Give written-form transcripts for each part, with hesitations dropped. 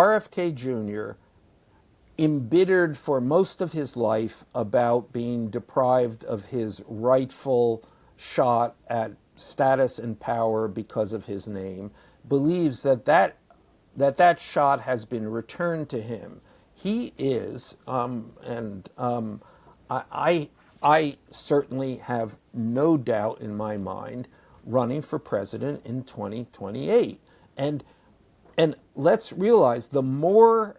RFK Jr. embittered for most of his life about being deprived of his rightful shot at status and power because of his name, believes that shot has been returned to him. He is, I certainly have no doubt in my mind, running for president in 2028. And let's realize the more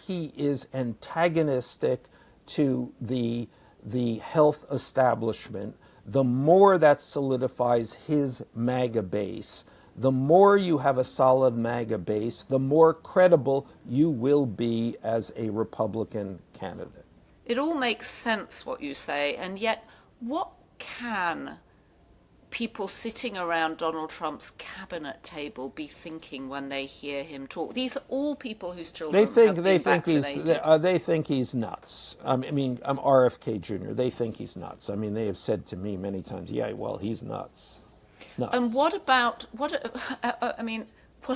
he is antagonistic to the health establishment, the more that solidifies his MAGA base. The more you have a solid MAGA base, the more credible you will be as a Republican candidate. It all makes sense what you say, and yet what can people sitting around Donald Trump's cabinet table be thinking when they hear him talk? These are all people whose children have been vaccinated. They think he's nuts. I'm RFK Jr. They think he's nuts. I mean, they have said to me many times, "Yeah, well, he's nuts." Nuts. And what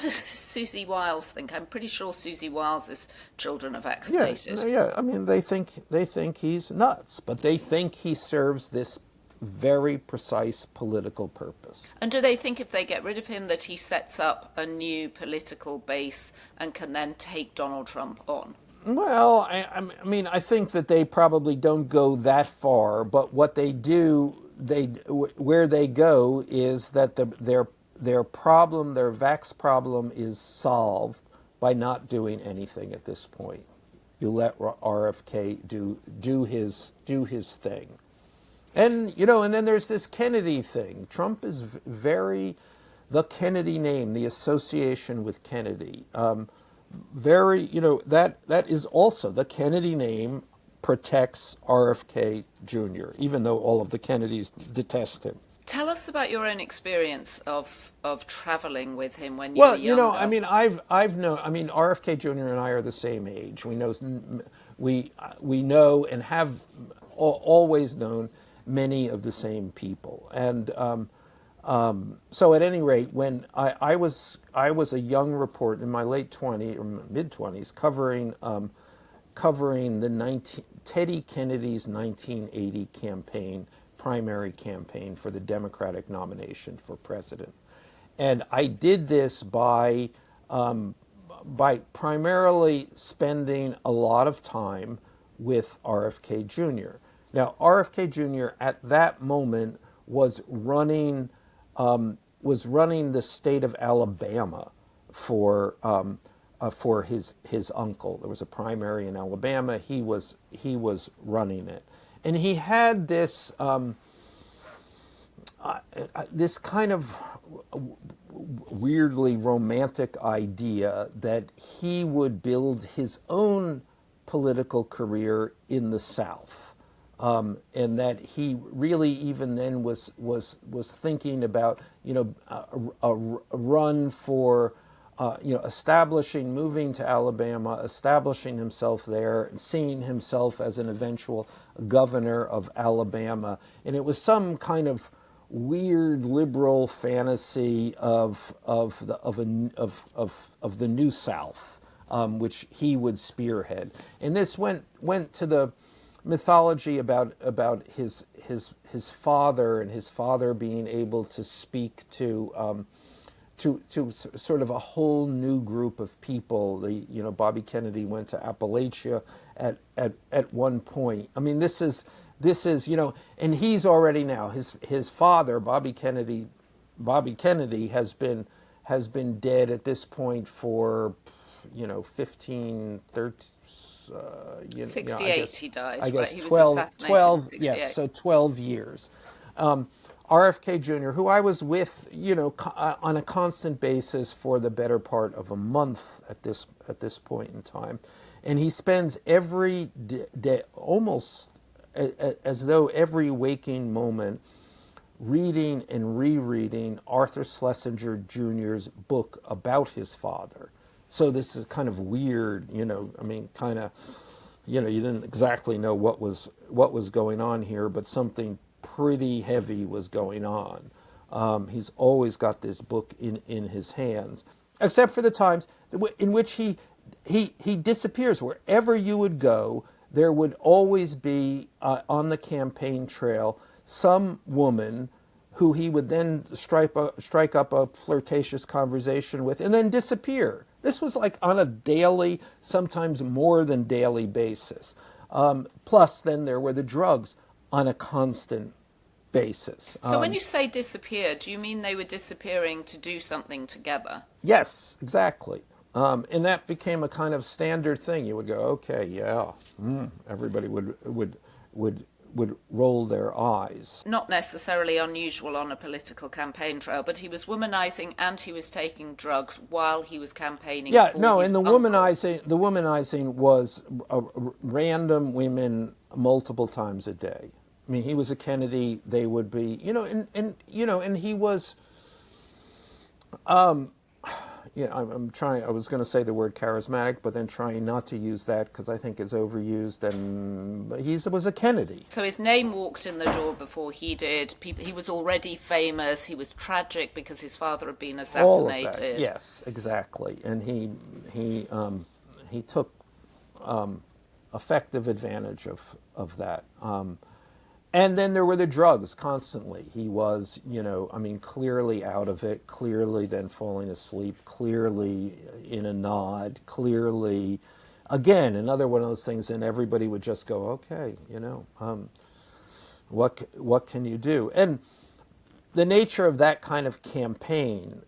does Susie Wiles think? I'm pretty sure Susie Wiles' children are vaccinated. Yeah. I mean, they think he's nuts, but they think he serves this very precise political purpose. And do they think if they get rid of him that he sets up a new political base and can then take Donald Trump on? Well, I think that they probably don't go that far, but what they do, where they go is that their vax problem is solved by not doing anything at this point. You let RFK do his thing. And then there's this Kennedy thing. Trump is the Kennedy name, the association with Kennedy. That is also, the Kennedy name protects RFK Jr., even though all of the Kennedys detest him. Tell us about your own experience of traveling with him when you were younger. I've known. RFK Jr. and I are the same age. We know and have always known many of the same people, and so at any rate, when I was a young reporter in my late 20s or mid 20s, covering Teddy Kennedy's 1980 primary campaign for the Democratic nomination for president, and I did this by primarily spending a lot of time with RFK Jr. Now, RFK Jr. at that moment was running the state of Alabama for his uncle. There was a primary in Alabama. He was running it, and he had this this kind of weirdly romantic idea that he would build his own political career in the South. And that he really even then was thinking about a run for moving to Alabama, establishing himself there, and seeing himself as an eventual governor of Alabama. And it was some kind of weird liberal fantasy of the New South, which he would spearhead. And this went to the mythology about his father, and his father being able to speak to sort of a whole new group of people. Bobby Kennedy went to Appalachia at one point. I mean, this is and he's already now his father, Bobby Kennedy has been dead at this point for 15, 13. 68 he died. I guess right? He 12, was assassinated 12 in 68. yes, so 12 years. RFK Jr., who I was with, on a constant basis for the better part of a month at this point in time, and he spends every day, almost as though every waking moment, reading and rereading Arthur Schlesinger Jr.'s book about his father. So this is kind of weird, you didn't exactly know what was going on here, but something pretty heavy was going on. He's always got this book in his hands. except for the times in which he disappears. Wherever you would go, there would always be on the campaign trail some woman who he would then strike up a flirtatious conversation with and then disappear. This was like on a daily, sometimes more than daily basis. Plus, then there were the drugs on a constant basis. So when you say disappear, do you mean they were disappearing to do something together? Yes, exactly. And that became a kind of standard thing. You would go, okay, yeah. Everybody would roll their eyes. Not necessarily unusual on a political campaign trail, but he was womanizing and he was taking drugs while he was campaigning. Yeah, for no, his and uncle. the womanizing was random women multiple times a day. I mean, he was a Kennedy. They would be, and he was. I'm trying. I was going to say the word charismatic, but then trying not to use that because I think it's overused. And he was a Kennedy. So his name walked in the door before he did. He was already famous. He was tragic because his father had been assassinated. All of that. Yes, exactly. And he took effective advantage of that. And then there were the drugs constantly. He was, clearly out of it, clearly then falling asleep, clearly in a nod, clearly, again, another one of those things, and everybody would just go, okay, what can you do? And the nature of that kind of campaign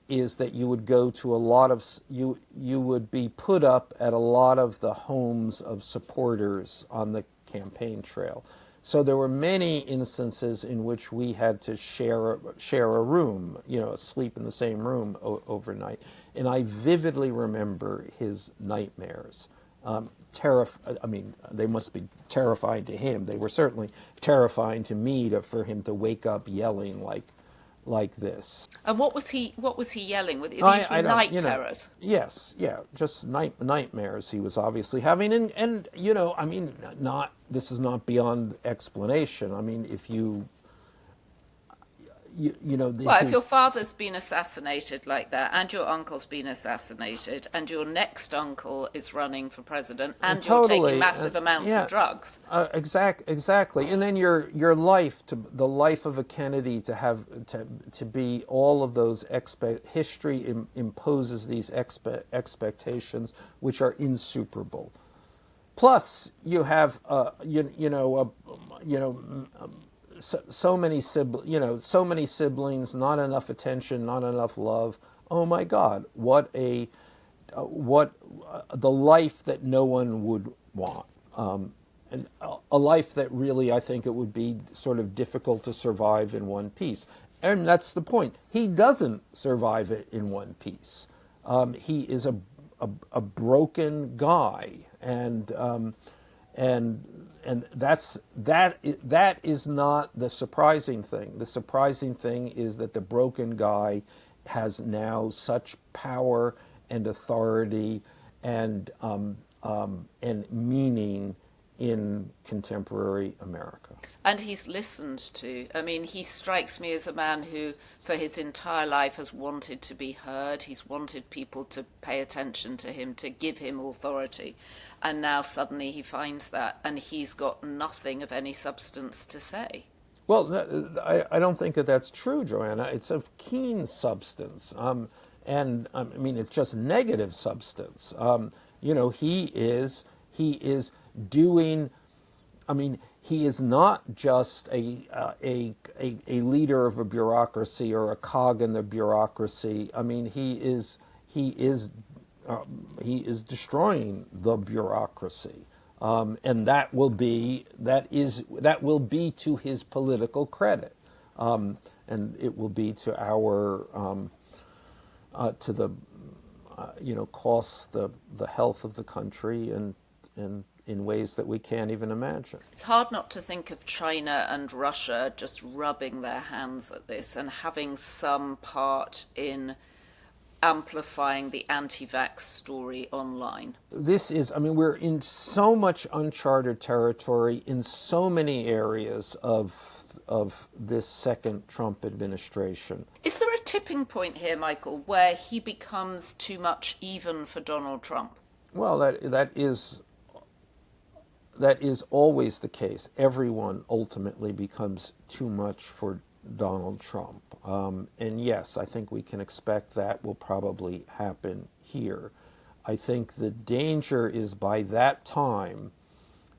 is that you would go to a lot of, you would be put up at a lot of the homes of supporters on the campaign trail. So there were many instances in which we had to share a room, sleep in the same room overnight. And I vividly remember his nightmares. They must be terrifying to him. They were certainly terrifying to me for him to wake up yelling like this. And what was he yelling? These were night terrors. Yes, yeah, just nightmares he was obviously having, and this is not beyond explanation. I mean, if if your father's been assassinated like that, and your uncle's been assassinated, and your next uncle is running for president, and you're taking massive amounts of drugs. Exactly. And then your life, the life of a Kennedy, to be all of those history imposes these expectations which are insuperable. Plus, you have so many siblings, not enough attention, not enough love. Oh my God, what the life that no one would want, and a life that really I think it would be sort of difficult to survive in one piece. And that's the point. He doesn't survive it in one piece. He is a broken guy, and that is not the surprising thing. The surprising thing is that the broken guy has now such power and authority and meaning in contemporary America. And he's listened to. I mean, he strikes me as a man who, for his entire life, has wanted to be heard. He's wanted people to pay attention to him, to give him authority. And now suddenly he finds that, and he's got nothing of any substance to say. Well, I don't think that's true, Joanna. It's of keen substance. And I mean, it's just negative substance. He is doing, he is not just a leader of a bureaucracy or a cog in the bureaucracy. I mean, he is destroying the bureaucracy, and that will be to his political credit, and it will be to our cost the health of the country and in ways that we can't even imagine. It's hard not to think of China and Russia just rubbing their hands at this and having some part in amplifying the anti-vax story online. We're in so much uncharted territory in so many areas of this second Trump administration. Is there a tipping point here, Michael, where he becomes too much even for Donald Trump? Well, that is always the case. Everyone ultimately becomes too much for Donald Trump. And yes, I think we can expect that will probably happen here. I think the danger is by that time,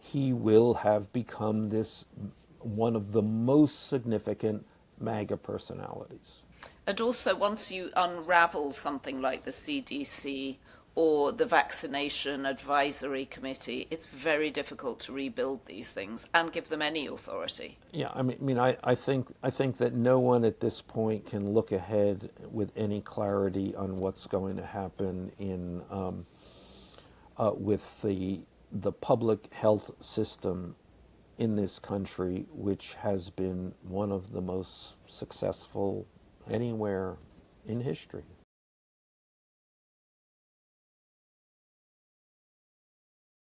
he will have become this one of the most significant MAGA personalities. And also, once you unravel something like the CDC or the Vaccination Advisory Committee, it's very difficult to rebuild these things and give them any authority. Yeah, I think that no one at this point can look ahead with any clarity on what's going to happen in with the public health system in this country, which has been one of the most successful anywhere in history.